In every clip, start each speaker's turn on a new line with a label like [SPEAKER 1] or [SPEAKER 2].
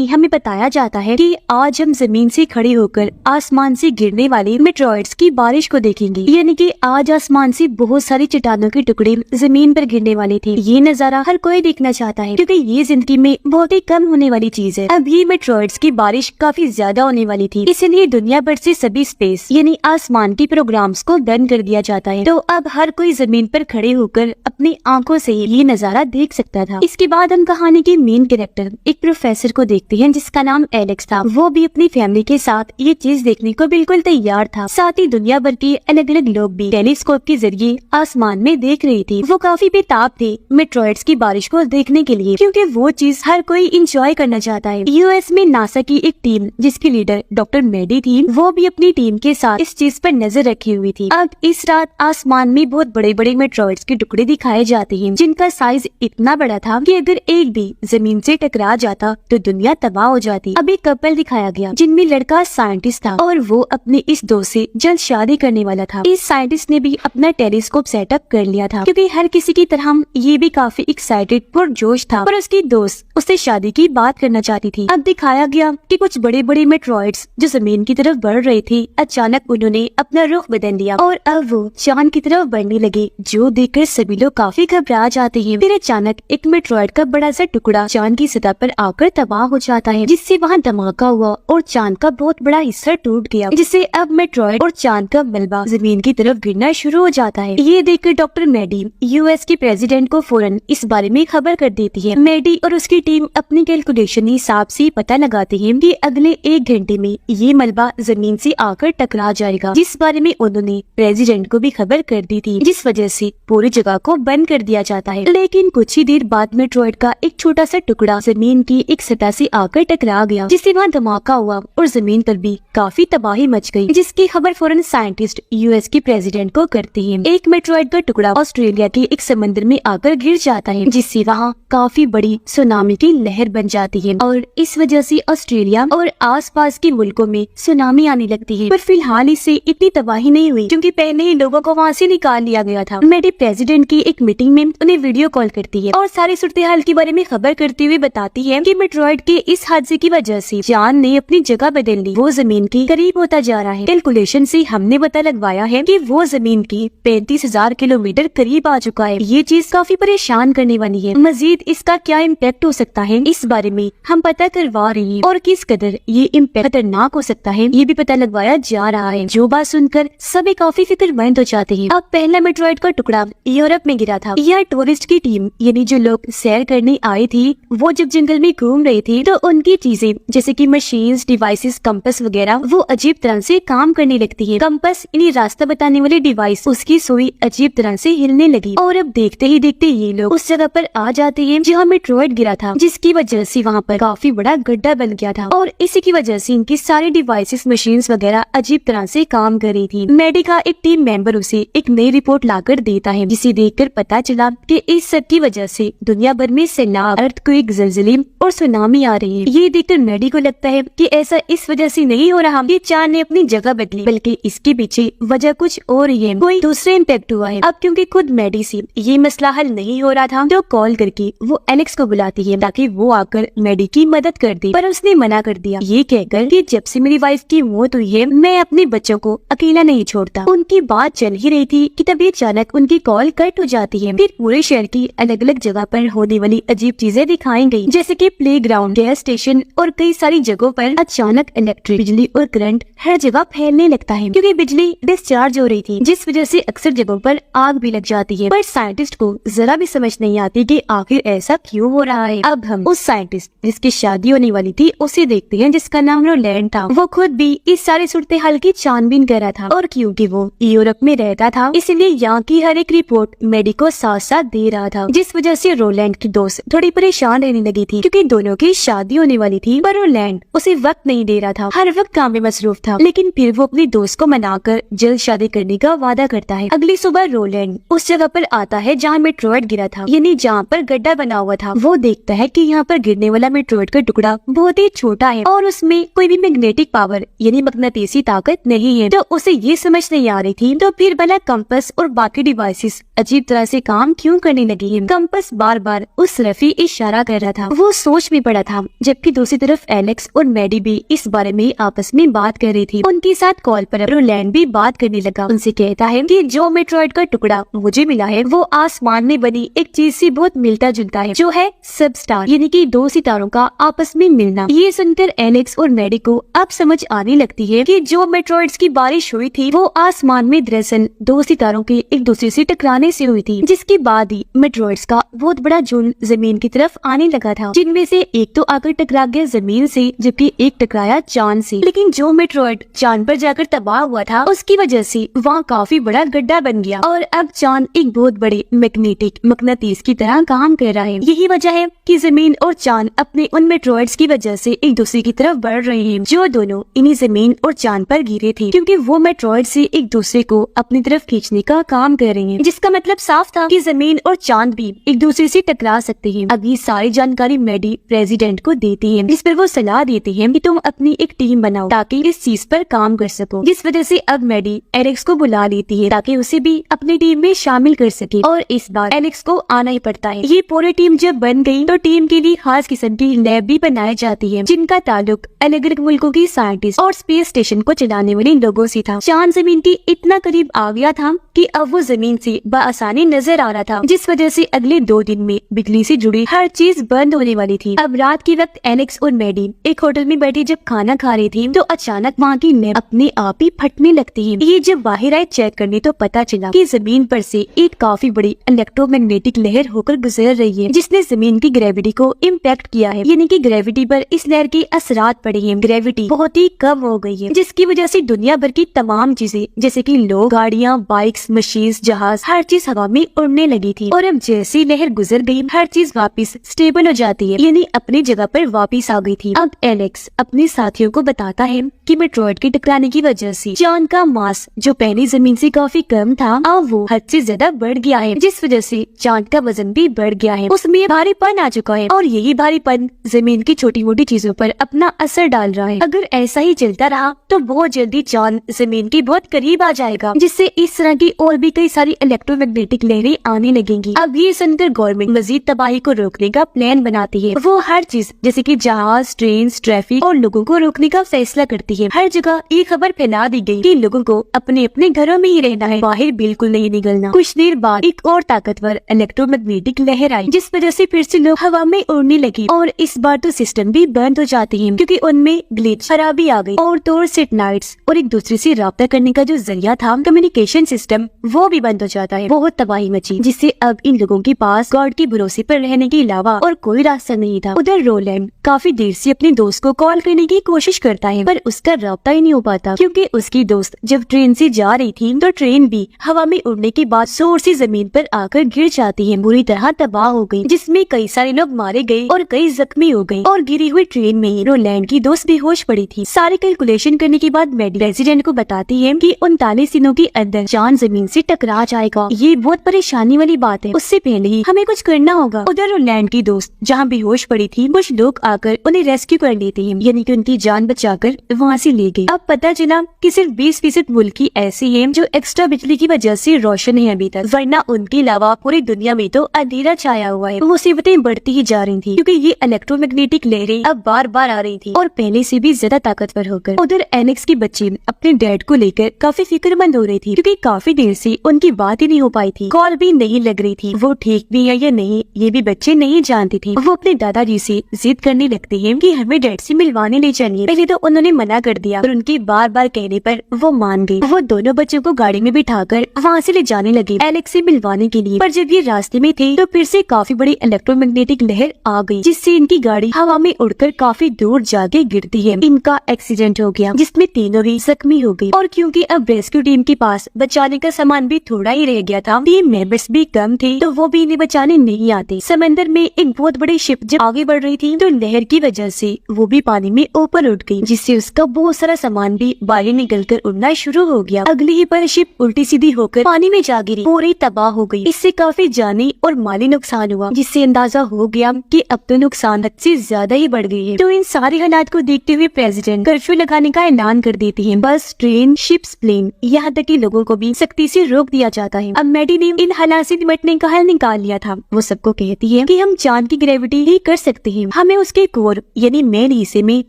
[SPEAKER 1] हमें बताया जाता है कि आज हम जमीन से खड़े होकर आसमान से गिरने वाले मेट्रॉइड्स की बारिश को देखेंगे। यानी कि आज आसमान से बहुत सारी चट्टानों के टुकड़े जमीन पर गिरने वाले थे। ये नजारा हर कोई देखना चाहता है क्योंकि ये जिंदगी में बहुत ही कम होने वाली चीज है। अब ये मेट्रॉइड्स की बारिश काफी ज्यादा होने वाली थी, इसलिए दुनिया भर से सभी स्पेस यानी आसमान के प्रोग्राम्स को बंद कर दिया जाता है। तो अब हर कोई जमीन पर खड़े होकर अपनी आंखों से ये नजारा देख सकता था। इसके बाद हम कहानी के मेन कैरेक्टर एक प्रोफेसर को देखते हैं जिसका नाम एलेक्स था। वो भी अपनी फैमिली के साथ ये चीज देखने को बिल्कुल तैयार था। साथ ही दुनिया भर के अलग अलग लोग भी टेलीस्कोप के जरिए आसमान में देख रहे थे। वो काफी बेताब थे मेट्रॉइड्स की बारिश को देखने के लिए क्योंकि वो चीज हर कोई इंजॉय करना चाहता है। यूएस में नासा की एक टीम जिसकी लीडर डॉक्टर मेडी थी, वो भी अपनी टीम के साथ इस चीज पर नजर रखी हुई थी। अब इस रात आसमान में बहुत बड़े बड़े मेट्रॉइड्स के टुकड़े दिखाए जाते हैं जिनका साइज इतना बड़ा था कि अगर एक भी जमीन से टकरा जाता तो दुनिया तबाह हो जाती। अब एक कपल दिखाया गया जिनमें लड़का साइंटिस्ट था और वो अपने इस दोस्त से जल्द शादी करने वाला था। इस साइंटिस्ट ने भी अपना टेलीस्कोप सेटअप कर लिया था क्योंकि हर किसी की तरह ये भी काफी एक्साइटेड और जोश था, पर उसकी दोस्त उससे शादी की बात करना चाहती थी। अब दिखाया गया कि कुछ बड़े बड़े मेट्रॉइड्स जो जमीन की तरफ बढ़ रहे थे, अचानक उन्होंने अपना रुख बदल लिया और अब वो चांद की तरफ बढ़ने लगे, जो देखकर सभी लोग काफी घबरा जाते हैं। फिर अचानक एक मेट्रॉइड का बड़ा सा टुकड़ा चांद की सतह पर आकर तबाह हो जाता है, जिससे वहाँ धमाका हुआ और चांद का बहुत बड़ा हिस्सा टूट गया, जिससे अब मेट्रॉइड और चांद का मलबा जमीन की तरफ गिरना शुरू हो जाता है। ये देखकर डॉक्टर मेडी यूएस के प्रेसिडेंट को फौरन इस बारे में खबर कर देती है। मेडी और उसकी टीम अपनी कैलकुलेशन हिसाब से पता लगाते हैं कि अगले 1 घंटे में ये मलबा जमीन से आकर टकरा जाएगा, जिस बारे में उन्होंने प्रेसिडेंट को भी खबर कर दी थी, जिस वजह से पूरी जगह को बंद कर दिया जाता है। लेकिन कुछ ही देर बाद मेट्रॉइड का एक छोटा सा टुकड़ा जमीन की एक सतह से आकर टकरा गया, जिससे वहाँ धमाका हुआ और जमीन पर भी काफी तबाही मच गई, जिसकी खबर फौरन साइंटिस्ट यूएस के प्रेसिडेंट को करते हैं। एक मेट्रॉइड का टुकड़ा ऑस्ट्रेलिया के एक समंदर में आकर गिर जाता है, जिससे वहाँ काफी बड़ी सुनामी की लहर बन जाती है और इस वजह से ऑस्ट्रेलिया और आसपास के मुल्कों में सुनामी आने लगती है। पर फिलहाल इससे इतनी तबाही नहीं हुई क्योंकि पहले ही लोगों को वहाँ से निकाल लिया गया था। मेडी प्रेसिडेंट की एक मीटिंग में उन्हें वीडियो कॉल करती है और सारी सूरत हाल के बारे में खबर करते हुए बताती है कि मेट्रॉइड के इस हादसे की वजह से चांद ने अपनी जगह बदल ली, वो जमीन के करीब होता जा रहा है। कैलकुलेशन से हमने पता लगवाया है कि वो जमीन की 35,000 किलोमीटर करीब आ चुका है। ये चीज काफी परेशान करने वाली है। मजीद इसका क्या इम्पैक्ट हो सकता है इस बारे में हम पता करवा रहे हैं और किस कदर ये इम्पैक्ट खतरनाक हो सकता है ये भी पता लगवाया जा रहा है। जो बात सुनकर सभी काफी फिक्रमंद हो जाते हैं। अब पहला मेट्रॉइड का टुकड़ा यूरोप में गिरा था। यह टूरिस्ट की टीम यानी जो लोग सैर करने आए थी, वो जब जंगल में घूम रहे थे तो उनकी चीजें जैसे कि मशीन्स, डिवाइसेस, कंपास वगैरह वो अजीब तरह से काम करने लगती है। कंपास यानी रास्ता बताने वाली डिवाइस, उसकी सुई अजीब तरह से हिलने लगी और अब देखते ही देखते ये लोग उस जगह पर आ जाते हैं जहाँ मेट्रॉइड गिरा था, जिसकी वजह से वहाँ पर काफी बड़ा गड्ढा बन गया था और इसी की वजह से इनकी सारी डिवाइसेस, मशीन्स वगैरह अजीब तरह से काम कर रही थी। मेडी का एक टीम मेंबर उसे एक नई रिपोर्ट लाकर देता है, जिसे देखकर पता चला कि इस सब की वजह से दुनिया भर में सैलाब, अर्थक्वेक, ज़लज़ले और सुनामी आ रही है। ये देखकर मेडी को लगता है कि ऐसा इस वजह से नहीं हो रहा कि चांद ने अपनी जगह बदली, बल्कि इसके पीछे वजह कुछ और ही है, कोई दूसरा इम्पैक्ट हुआ है। अब क्योंकि खुद मेडी से ये मसला हल नहीं हो रहा था तो कॉल करके वो एलेक्स को बुलाती है ताकि वो आकर मेडी की मदद कर दे, पर उसने मना कर दिया ये कहकर कि जब से मेरी वाइफ की मौत हुई है मैं अपने बच्चों को अकेला नहीं छोड़ता। उनकी बात चल ही रही थी कि तभी अचानक उनकी कॉल कट हो जाती है। फिर पूरे शहर की अलग अलग जगह पर होने वाली अजीब चीजें दिखाई गई, जैसे कि प्लेग्राउंड, गैस स्टेशन और कई सारी जगहों पर अचानक इलेक्ट्रिक बिजली और करंट हर जगह फैलने लगता है क्योंकि बिजली डिस्चार्ज हो रही थी, जिस वजह से अक्सर जगहों पर आग भी लग जाती है। पर साइंटिस्ट को जरा भी समझ नहीं आती कि आखिर ऐसा क्यों हो रहा है। अब हम उस साइंटिस्ट जिसकी शादी होने वाली थी उसे देखते हैं, जिसका नाम रोलैंड था। वो खुद भी इस सारे सूरत हाल की छानबीन कर रहा था और क्योंकि वो यूरोप में रहता था इसलिए यहाँ की हर एक रिपोर्ट मेडी को साथ साथ दे रहा था, जिस वजह से रोलैंड की दोस्त थोड़ी परेशान रहने लगी थी क्योंकि दोनों की शादी होने वाली थी। पर रोलैंड उसे वक्त नहीं दे रहा था, हर वक्त काम में मसरूफ था। लेकिन फिर वो अपनी दोस्त को मनाकर जल्द शादी करने का वादा करता है। अगली सुबह रोलैंड उस जगह पर आता है जहाँ मेट्रॉइड गिरा था, यानी जहाँ पर गड्ढा बना हुआ था। वो देखता है कि यहाँ पर गिरने वाला मेट्रॉइड का टुकड़ा बहुत ही छोटा है और उसमें कोई भी मैग्नेटिक पावर यानी मकनातीसी ताकत नहीं है। तो उसे ये समझ नहीं आ रही थी तो फिर भला कंपास और बाकी डिवाइसेस अजीब तरह से काम क्यों करने लगी है। कंपास बार बार उस तरफ ही इशारा कर रहा था। वो सोच में पड़ा था जबकि दूसरी तरफ एलेक्स और मैडी भी इस बारे में आपस में बात कर रही थी। उनके साथ कॉल पर रोलैंड भी बात करने लगा। उनसे कहता है कि जो मेट्रॉइड का टुकड़ा मुझे मिला है वो आसमान में बनी एक चीज से बहुत मिलता जुलता है, जो है सब स्टार, यानी कि दो सितारों का आपस में मिलना। ये सुनकर एलेक्स और मैडी को अब समझ आने लगती है कि जो मेट्रॉइड्स की बारिश हुई थी वो आसमान में दरअसल दो सितारों के एक दूसरे से टकराने से हुई थी, जिसके बाद ही मेट्रॉइड्स का बहुत बड़ा झुंड जमीन की तरफ आने लगा था, जिनमें से एक तो आकर टकरा गया जमीन से, जबकि एक टकराया चांद से। लेकिन जो मेट्रॉइड चांद पर जाकर तबाह हुआ था उसकी वजह से वहाँ काफी बड़ा गड्ढा बन गया और अब चांद एक बहुत बड़े मैग्नेटिक मकनातीस की तरह काम कर रहा है। यही वजह है कि जमीन और चांद अपने उन मेट्रॉइड्स की वजह से एक दूसरे की तरफ बढ़ रहे हैं, जो दोनों इन्हीं जमीन और चांद पर गिरे थे, क्योंकि वो मेट्रॉइड से एक दूसरे को अपनी तरफ खींचने का काम कर रहे हैं, जिसका मतलब साफ था कि जमीन और चांद भी एक दूसरे से टकरा सकते हैं। अब ये सारी जानकारी मैडी प्रेसिडेंट को देती है, जिस पर वो सलाह देती है कि तुम अपनी एक टीम बनाओ ताकि इस चीज पर काम कर सको, जिस वजह से अब मैडी एलेक्स को बुला लेती है ताकि उसे भी अपनी टीम में शामिल कर सके, और इस बार एलेक्स को आना ही पड़ता है। ये पूरी टीम जब बन गई तो टीम के लिए खास किस्म की लैब भी बनाई जाती है, जिनका ताल्लुक अलग अलग मुल्कों की साइंटिस्ट और स्पेस स्टेशन को चलाने वाले लोगों से था। चांद जमीन के इतना करीब आ गया था कि अब वो जमीन से बआसानी नजर आ रहा था, जिस वजह से अगले 2 दिन में बिजली से जुड़ी हर चीज बंद होने वाली थी। अब रात के वक्त एलेक्स और मैडी एक होटल में बैठी जब खाना खा रही थी तो अचानक वहाँ की लैब अपने आप ही फटने लगती है। ये जब बाहर आए चेक करने तो पता चला कि जमीन पर से एक काफी बड़ी इलेक्ट्रोमैग्नेटिक लहर होकर गुजर रही है, जिसने जमीन की ग्रेविटी को इम्पैक्ट किया है, यानी कि ग्रेविटी पर इस लहर के असरात पड़े हैं। ग्रेविटी बहुत ही कम हो गई है, जिसकी वजह से दुनिया भर की तमाम चीजें जैसे कि लोग, गाड़ियाँ, बाइक्स, मशीन, जहाज, हर चीज हवा में उड़ने लगी थी। और अब जैसी लहर गुजर गई हर चीज वापस स्टेबल हो जाती है, यानी अपनी जगह पर वापस आ गई थी। अब एलेक्स अपने साथियों को बताता है कि मेट्रॉइड के टकराने की वजह से चांद का मास जो पहले जमीन से काफी कम था अब वो हद से ज्यादा बढ़ गया है, जिस वजह से चांद का वजन भी बढ़ गया है, उसमें भारीपन आ चुका है और यही भारीपन जमीन की छोटी मोटी चीजों पर अपना असर डाल रहा है। अगर ऐसा ही चलता रहा तो बहुत जल्दी चांद जमीन के बहुत करीब आ जाएगा, जिससे इस तरह की और भी कई सारी इलेक्ट्रोमैग्नेटिक लहरें आने लगेंगी। अब ये सुनकर गवर्नमेंट मजीद तबाही को रोकने का प्लान बनाती है। वो हर चीज जैसे कि जहाज, ट्रेन, ट्रैफिक और लोगों को रोकने का फैसला करती है। हर जगह ये खबर फैला दी गई कि लोगों को अपने अपने घरों में ही रहना है, बाहर बिल्कुल नहीं निकलना। कुछ देर बाद एक और ताकतवर इलेक्ट्रोमैग्नेटिक लहर आई, जिस वजह से फिर से लोग हवा में उड़ने लगे और इस बार तो सिस्टम भी बंद हो जाते हैं, क्योंकि उनमें ग्लिच खराबी आ गई और तो सैटेलाइट्स और एक दूसरे से राब्ता करने का जो जरिया था कम्युनिकेशन सिस्टम वो भी बंद हो जाता है। बहुत तबाही मची, जिससे अब इन लोगों के पास गॉड के भरोसे पर रहने के अलावा और कोई रास्ता नहीं था। उधर रोलैंड काफी देर से अपने दोस्त को कॉल करने की कोशिश करता है, पर उसका राब्ता ही नहीं हो पाता, क्योंकि उसकी दोस्त जब ट्रेन से जा रही थी तो ट्रेन भी हवा में उड़ने के बाद जोर से जमीन पर आकर गिर जाती है, बुरी तरह तबाह हो गई, जिसमें कई सारे लोग मारे गए और कई जख्मी हो गए। और गिरी हुई ट्रेन में ही रोलैंड की दोस्त बेहोश पड़ी थी। सारे कैलकुलेशन करने के बाद मैडी प्रेसिडेंट को बताती है कि 39 दिनों के अंदर चांद जमीन से टकरा जाएगा। ये बहुत परेशानी वाली बात है, उससे पहले ही हमें कुछ करना होगा। उधर रोलैंड की दोस्त जहाँ बेहोश पड़ी थी कुछ लोग आकर उन्हें रेस्क्यू कर लेते हैं, यानी कि उनकी जान बचाकर वहाँ से ले गए। अब पता चला कि सिर्फ 20% मुल्क ही ऐसे हैं जो एक्स्ट्रा बिजली की वजह से रोशन है अभी तक, वरना उनके अलावा पूरी दुनिया में तो अंधेरा छाया हुआ है। मुसीबतें बढ़ती ही जा रही थी, क्योंकि ये इलेक्ट्रोमैग्नेटिक लहरें अब बार बार आ रही थी और पहले से भी ज्यादा ताकतवर होकर। उधर एलेक्स की बच्ची अपने डैड को लेकर काफी फिक्रमंद हो रही थी, क्योंकि काफी देर से उनकी बात ही नहीं हो पाई थी, कॉल भी नहीं लग रही थी। वो ठीक भी है या नहीं ये भी बच्चे नहीं जानते थे। वो अपने दादाजी से जिद करने लगते हैं कि हमें डैड से मिलवाने ले चलिए। पहले तो उन्होंने मना कर दिया, पर उनके बार बार कहने पर वो मान गए। वो दोनों बच्चों को गाड़ी में बिठाकर वहाँ से ले जाने लगे एलेक्स से मिलवाने के लिए। पर जब ये रास्ते में थे तो फिर से काफी बड़ी इलेक्ट्रोमैग्नेटिक लहर आ गई, जिससे इनकी गाड़ी हवा में उड़कर काफी दूर जाके गिरती है। इनका एक्सीडेंट हो गया, जिसमें तीनों ही जख्मी हो गई। और क्योंकि अब रेस्क्यू टीम के पास बचाने का सामान भी थोड़ा ही रह गया था, टीम मेंबर्स भी कम थे, तो वो भी इन्हें बचाने नहीं आते। समंदर में एक बहुत बड़ी शिप जब आगे बढ़ रही थी तो लहर की वजह से वो भी पानी में ऊपर उठ गई, जिससे उसका बहुत सारा सामान भी बाहर निकलकर उड़ना शुरू हो गया। अगली ही पर शिप उल्टी सीधी होकर पानी में जा गिरी, पूरी तबाह हो गई। इससे काफी जानी और माली नुकसान हुआ, जिससे अंदाजा हो गया कि अब तो नुकसान हद से ज्यादा ही बढ़ गई है। तो इन सारे हालात को देखते हुए प्रेसिडेंट कर्फ्यू लगाने का ऐलान कर देती है। बस, ट्रेन, शिप्स, प्लेन, यहाँ तक कि लोगों को भी सख्ती से रोक दिया जाता है। अब मैडी ने इन हालात से निपटने का हल निकाल लिया था। वो सबको कहती है कि हम चांद की ग्रेविटी ही कर सकते हैं, हमें उसके कोर यानी मेन हिस्से में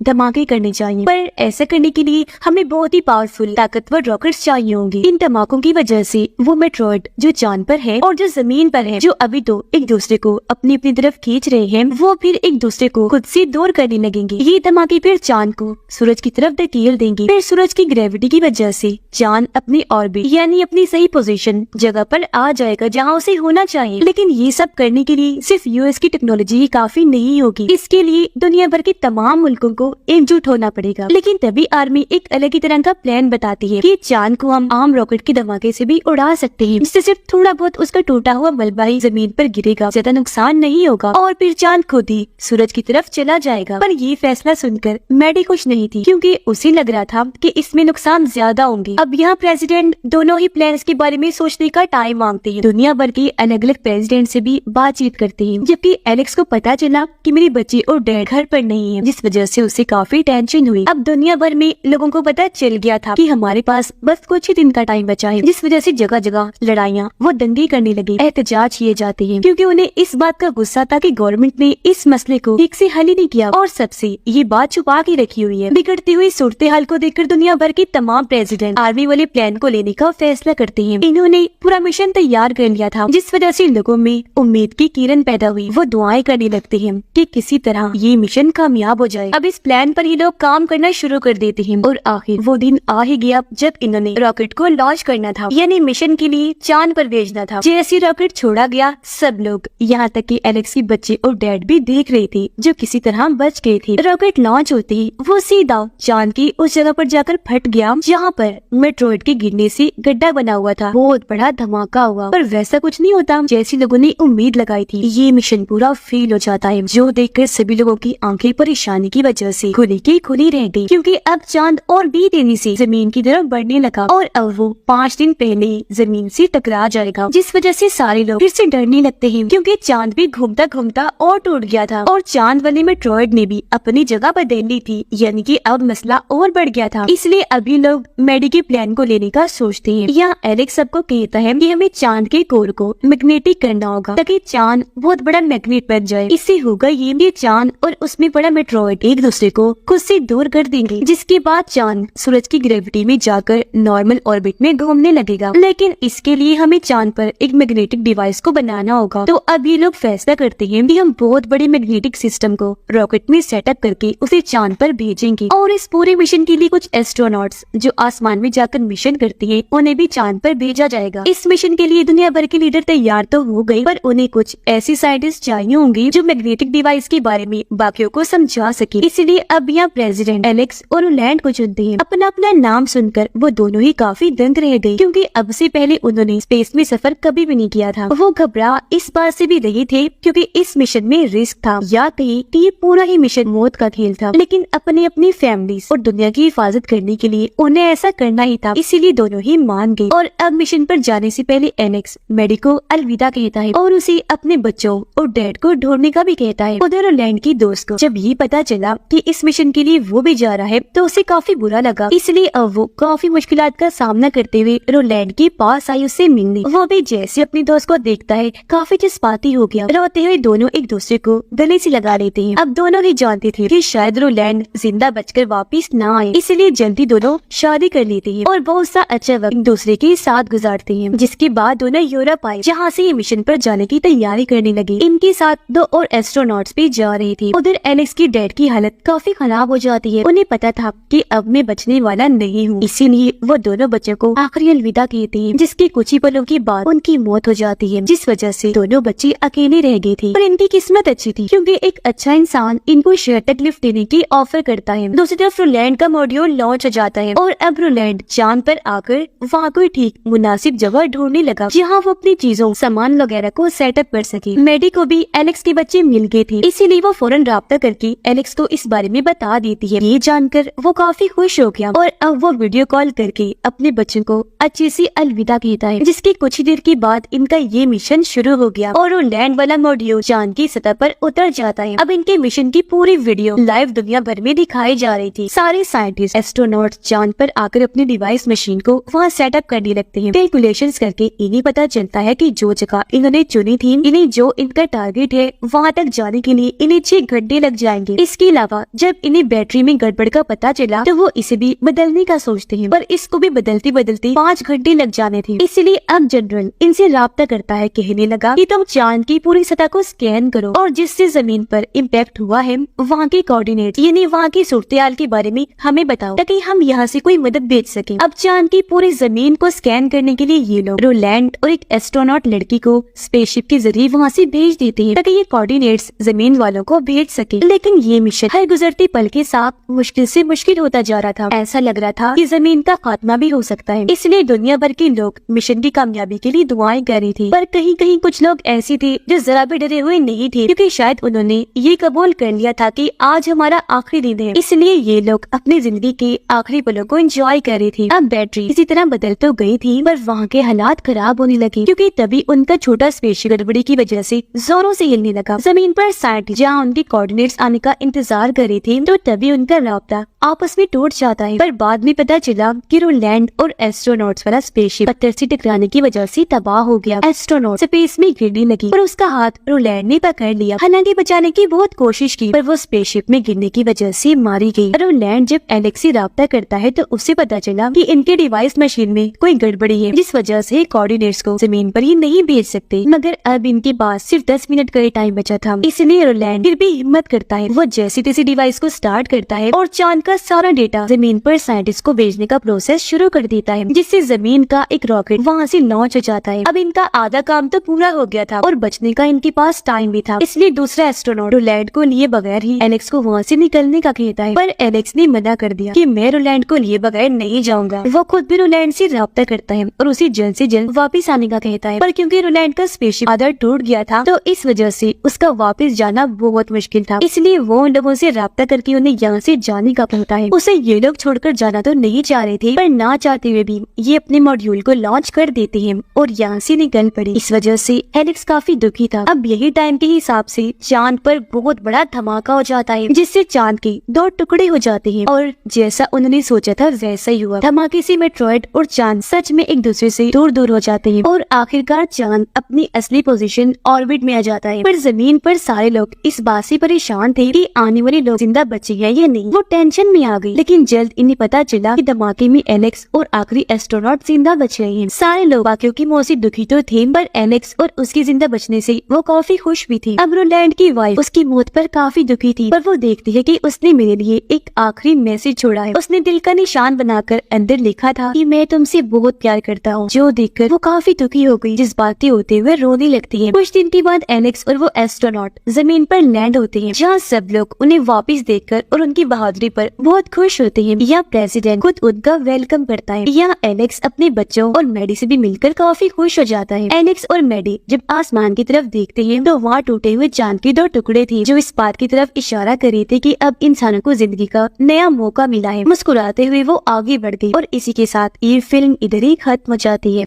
[SPEAKER 1] धमाके करने चाहिए, पर ऐसा करने के लिए हमें बहुत ही पावरफुल ताकतवर रॉकेट्स चाहिए होंगे। इन धमाकों की वजह से वो मेट्रॉइड जो चांद पर है और जो जमीन पर है, जो अभी तो एक दूसरे को अपनी अपनी तरफ खींच रहे हैं, वो फिर एक दूसरे को खुद से दूर करने लगेंगे। ये धमाके फिर चांद को सूरज की तरफ धकेल देंगे। फिर सूरज की ग्रेविटी की वजह से चांद अपनी ऑर्बिट यानी अपनी सही पोजीशन जगह पर आ जाएगा जहाँ उसे होना चाहिए। लेकिन ये सब करने के लिए सिर्फ यूएस की टेक्नोलॉजी ही काफी नहीं होगी, इसके लिए दुनिया भर के तमाम मुल्कों को एकजुट होना पड़ेगा। लेकिन तभी आर्मी एक अलग ही तरह का प्लान बताती है कि चांद को हम आम रॉकेट के धमाके से भी उड़ा सकते हैं, जिससे सिर्फ थोड़ा बहुत उसका टूटा हुआ मलबा ही जमीन पर गिरेगा, ज्यादा नुकसान नहीं होगा और फिर चांद खुद ही सूरज की तरफ चला जाएगा। पर ये फैसला सुनकर मैडी खुश नहीं थी, क्योंकि उसे लग रहा था कि इसमें नुकसान ज्यादा होंगे। अब यहाँ प्रेसिडेंट दोनों ही प्लान्स के बारे में सोचने का टाइम मांगते हैं, दुनिया भर के अलग अलग प्रेसिडेंट से भी बातचीत करते हैं। जबकि एलेक्स को पता चला कि मेरी बच्ची और डैड घर पर नहीं है, जिस वजह से उसे काफी टेंशन हुई। अब दुनिया भर में लोगों को पता चल गया था कि हमारे पास बस कुछ ही दिन का टाइम बचा है, जिस वजह से जगह जगह लड़ाइयाँ वो दंगे करने लगे, एहतजाज किए जाते हैं, क्योंकि उन्हें इस बात का गुस्सा था कि गवर्नमेंट ने इस मसले को ठीक से हल ही नहीं किया और सबसे ये बात छुपा के रखी हुई है। बिगड़ती हुई सूरत हाल को देखकर दुनिया भर के तमाम प्रेसिडेंट आर्मी वाले प्लान को लेने का फैसला करते हैं। इन्होंने पूरा मिशन तैयार कर लिया था, जिस वजह से लोगों में उम्मीद की किरण पैदा हुई। वो दुआएं करने लगते हैं कि किसी तरह ये मिशन कामयाब हो जाए। अब इस प्लान पर ही लोग काम करना शुरू कर देते हैं और आखिर वो दिन आ ही गया जब इन्होंने रॉकेट को लॉन्च करना था, यानी मिशन के लिए चांद पर भेजना था। जैसे रॉकेट छोड़ा गया, सब लोग यहाँ तक कि एलेक्स के बच्चे और डैड भी देख रहे थे, जो किसी तरह बच गए थे। रॉकेट लॉन्च होते ही वो सीधा चांद की उस जगह पर जाकर फट गया जहाँ पर मेट्रॉइड के गिरने से गड्ढा बना हुआ था। बहुत बड़ा धमाका हुआ, पर वैसा कुछ नहीं होता जैसी लोगों ने उम्मीद लगाई थी। ये मिशन पूरा फेल हो जाता है, जो देखकर सभी लोगों की आंखें परेशानी की वजह से खुली की खुली रह गई, क्योंकि अब चांद और भी तेजी से जमीन की तरफ बढ़ने लगा और अब वो 5 दिन पहले जमीन से टकरा जाएगा, जिस वजह से सारे लोग फिर से डरने लगते हैं, क्योंकि चांद भी घूमता घूमता और टूट गया था और चांद वाले मेट्रॉइड ने भी अपनी जगह बदल ली थी, यानी कि अब मसला और बढ़ गया था। इसलिए अभी लोग मैडी के प्लान को लेने का सोचते हैं। यहाँ एलेक्स सबको कहता है कि हमें चांद के कोर को मैग्नेटिक करना होगा ताकि चांद बहुत बड़ा मैग्नेट बन जाए। इससे होगा ये चांद और उसमें बड़ा मेट्रॉइड एक दूसरे को खुद से दूर कर देंगे, जिसके बाद चांद सूरज की ग्रेविटी में जाकर नॉर्मल ऑर्बिट में घूमने लगेगा। लेकिन इसके लिए हमें चांद पर एक मैग्नेटिक डिवाइस को बनाना होगा। तो अब ये लोग फैसला करते हैं कि हम बहुत बड़े मैग्नेटिक सिस्टम को रॉकेट में सेटअप करके उसे चांद पर भेजेंगे और इस पूरे मिशन के लिए कुछ एस्ट्रोनॉट्स जो आसमान में जाकर मिशन करते हैं उन्हें भी चांद पर भेजा जाएगा। इस मिशन के लिए दुनिया भर के लीडर तैयार तो हो गए, पर उन्हें कुछ ऐसी साइंटिस्ट चाहिए होंगे जो मैग्नेटिक डिवाइस के बारे में बाकियों को समझा सके। इसलिए अब यहाँ प्रेसिडेंट एलेक्स और रोलैंड को चुनते हैं। अपना अपना नाम सुनकर वो दोनों ही काफी दंग रह गए, क्योंकि अब से पहले उन्होंने स्पेस में सफर कभी भी नहीं किया था। वो घबरा इस बात से भी रहे थे क्योंकि इस मिशन में रिस्क था, या कहीं कि ये पूरा ही मिशन मौत का खेल था। लेकिन अपने अपनी फैमिली और दुनिया की हिफाजत करने के लिए उन्हें ऐसा करना ही था, इसीलिए दोनों ही मान गए। और अब मिशन पर जाने से पहले एलेक्स मैडी को अलविदा कहता है और उसे अपने बच्चों और डैड को ढूंढने का भी कहता है। उधर रोलैंड की दोस्त को जब ये पता चला कि इस मिशन के लिए वो भी जा रहा है तो उसे काफी बुरा लगा, इसलिए अब वो काफी मुश्किलात का सामना करते हुए रोलैंड के पास आई उससे मिलने। वो भी जैसे अपनी दोस्त को देखता है काफी जज्बाती हो गया। रोते हुए दोनों एक दूसरे को गले से लगा लेते हैं। अब दोनों ही जानते थे कि शायद रोलैंड जिंदा बचकर वापिस ना आए, इसलिए जल्दी दोनों शादी कर लेते हैं और बहुत सा अच्छा वक्त एक दूसरे के साथ गुजारते हैं। जिसके बाद दोनों यूरोप आए, जहाँ से ये मिशन पर जाने की तैयारी करने लगे। इनके साथ 2 और एस्ट्रोनॉट्स भी जा रहे थे। उधर एलेक्स की डैड की हालत काफी खराब हो जाती है। उन्हें पता था कि अब मैं बचने वाला नहीं हूँ, इसीलिए वो दोनों बच्चों को आखिरी अलविदा कहते हैं, जिसके कुछ ही पलों के बाद उनकी मौत हो जाती है, जिस वजह से दोनों बच्चे अकेले रह गए थे। पर इनकी किस्मत अच्छी थी, क्योंकि एक अच्छा इंसान इनको शहर तक लिफ्ट देने की ऑफर करता है। दूसरी तरफ रोलैंड का मॉड्यूल लॉन्च हो जाता है और अब रोलैंड चांद पर आकर वहाँ कोई ठीक मुनासिब जगह ढूंढने लगा, जहाँ वो अपनी चीजों सामान वगैरह को सेटअप कर सके। मैडी को भी एलेक्स के बच्चे मिल गए थे, इसीलिए वो फौरन राब्ता करके एलेक्स को इस बारे में बता देती है। ये जानकर वो काफी खुश हो गया और अब वो वीडियो कॉल करके अपने बच्चों को अच्छे से अलविदा कहता है, जिसके कुछ ही देर के बाद इनका ये मिशन शुरू हो गया और वो लैंड वाला मॉड्यूल चांद की सतह पर उतर जाता है। अब इनके मिशन की पूरी वीडियो लाइव दुनिया भर में दिखाई जा रही थी। सारे साइंटिस्ट एस्ट्रोनॉट चांद पर आकर अपनी डिवाइस मशीन को वहाँ सेटअप करने लगते हैं। कैलकुलेशंस करके इन्हें पता चलता है कि जो जगह इन्होंने चुनी थी, इन्हें जो इनका टारगेट है वहाँ तक जाने के लिए इन्हें 6 घंटे लग जाएंगे। इसके अलावा जब इन्हें बैटरी में गड़बड़ का पता चला तो वो इसे भी बदलने का सोचते हैं, पर इसको भी बदलते बदलते 5 घंटे लग जाने थे। इसलिए अब जनरल इनसे राब्ता करता है, कहने लगा कि तुम चांद की पूरी सतह को स्कैन करो और जिससे जमीन पर इम्पैक्ट हुआ है वहाँ के कोऑर्डिनेट यानी वहाँ की सूरत-ए-हाल के बारे में हमें बताओ, ताकि हम यहाँ से कोई मदद भेज सके। अब चांद की पूरी जमीन को स्कैन करने के लिए ये लोग रोलैंड और एक एस्ट्रोनॉट लड़की को स्पेसशिप के जरिए वहाँ से भेज देते हैं, ताकि ये कोऑर्डिनेट्स जमीन वालों को भेज सके। लेकिन ये मिशन हर गुजरते पल के साथ मुश्किल से मुश्किल होता जा रहा था। ऐसा लग रहा था कि जमीन का खात्मा भी हो सकता है। इसलिए दुनिया भर के लोग मिशन की कामयाबी के लिए दुआएं कर रही थी, पर कहीं कहीं कुछ लोग ऐसे थे जो जरा भी डरे हुए नहीं थे, क्योंकि शायद उन्होंने ये कबूल कर लिया था कि आज हमारा आखिरी दिन है। इसलिए ये लोग अपनी जिंदगी के आखिरी पलों को एंजॉय कर रही थी। अब बैटरी इसी तरह बदल तो गई थी, पर वहाँ के हालात खराब होने लगे, क्योंकि तभी उनका छोटा स्पेसशिप गड़बड़ी की वजह से जोरों से हिलने लगा। जमीन पर साइंटिस्ट जहाँ उनके कोऑर्डिनेट्स आने का इंतजार कर रही थी, तो तभी उनका राब्ता आपस में टूट जाता है। पर बाद में पता चला कि रोलैंड और एस्ट्रोनॉट्स वाला स्पेसशिप पत्थर से टकराने की वजह से तबाह हो गया। एस्ट्रोनॉट स्पेस में गिरने लगी, पर उसका हाथ रोलैंड ने पकड़ लिया। हालांकि बचाने की बहुत कोशिश की, पर वो स्पेसशिप में गिरने की वजह से मारी गई। रोलैंड जब एलेक्स से राब्ता करता है तो उससे पता चला कि इनके डिवाइस मशीन में कोई गड़बड़ी है, जिस वजह से कोऑर्डिनेट्स को जमीन पर ही नहीं भेज सकते। मगर अब इनके पास सिर्फ 10 मिनट का टाइम बचा था, इसलिए रोलैंड फिर भी हिम्मत करता है। वो जैसी तैसी डिवाइस को स्टार्ट करता है और चांद का सारा डेटा जमीन पर साइंटिस्ट को भेजने का प्रोसेस शुरू कर देता है, जिससे जमीन का एक रॉकेट वहाँ से लॉन्च हो जाता है। अब इनका आधा काम तो पूरा हो गया था और बचने का इनके पास टाइम भी था, इसलिए दूसरा एस्ट्रोनॉट रोलैंड को लिए बगैर ही एलेक्स को वहाँ से निकलने का कहता है। पर एलेक्स ने मना कर दिया कि मैं रोलैंड को लिए बगैर नहीं जाऊंगा। वो खुद भी रोलैंड से राब्ता करता है और उसे जल्द से जल्द वापस आने का कहता है, पर क्योंकि रोलैंड का स्पेसशिप आधा टूट गया था तो इस वजह से उसका वापस जाना बहुत मुश्किल था। इसलिए वो उन लोगों से राब्ता करके उन्हें यहाँ से जाने का कहता है। उसे ये लोग छोड़कर जाना तो नहीं चाह रहे थे, पर ना चाहते हुए भी ये अपने मॉड्यूल को लॉन्च कर देते हैं और यहाँ से निकल पड़े। इस वजह से एलेक्स काफी दुखी था। अब यही टाइम के हिसाब से चांद पर बहुत बड़ा धमाका हो जाता है, जिससे चांद के 2 टुकड़े हो जाते हैं और जैसा उन्होंने सोचा था वैसा ही हुआ। धमाके से मेट्रॉइड और चांद सच में एक दूसरे से दूर दूर हो जाते हैं और आखिरकार चांद अपनी असली पोजीशन ऑर्बिट में आ जाता है। पर जमीन पर सारे लोग इस बात से परेशान थे कि आने वाले लोग जिंदा बचे हैं या नहीं। वो टेंशन में आ गई, लेकिन जल्द इन्हें पता चला कि धमाके में एलेक्स और आखिरी एस्ट्रोनॉट जिंदा बच रहे हैं। सारे लोग बाकियों की मौत से दुखी तो थे, पर एलेक्स और उसके जिंदा बचने से वो काफी खुश भी थी। अब रोलैंड की वाइफ उसकी मौत पर काफी दुखी थी, पर वो देखती है कि उसने मेरे लिए एक आखिरी मैसेज छोड़ा है। उसने दिल का निशान बनाकर अंदर लिखा था कि मैं तुमसे बहुत प्यार करता हूँ, जो देखकर वो काफी दुखी हो गई। जज्बाती होते हुए रोने लगती है। कुछ दिन के बाद एलेक्स और वो एस्ट्रोनॉट जमीन पर लैंड होते हैं, जहाँ सब लोग उन्हें वापस देखकर और उनकी बहादुरी पर बहुत खुश होते हैं। यहाँ प्रेसिडेंट खुद उनका वेलकम करता है। यहाँ एलेक्स अपने बच्चों और मैडी से भी मिलकर काफी खुश हो जाता है। एलेक्स और मैडी जब आसमान की तरफ देखते हैं तो वहाँ टूटे हुए चांद के 2 टुकड़े थे, जो इस बात की तरफ इशारा कर रहे थे कि अब इंसानों को जिंदगी का नया मौका मिला है। मुस्कुराते हुए वो आगे बढ़ गई और इसी के साथ ये फिल्म इधर ही खत्म हो जाती है।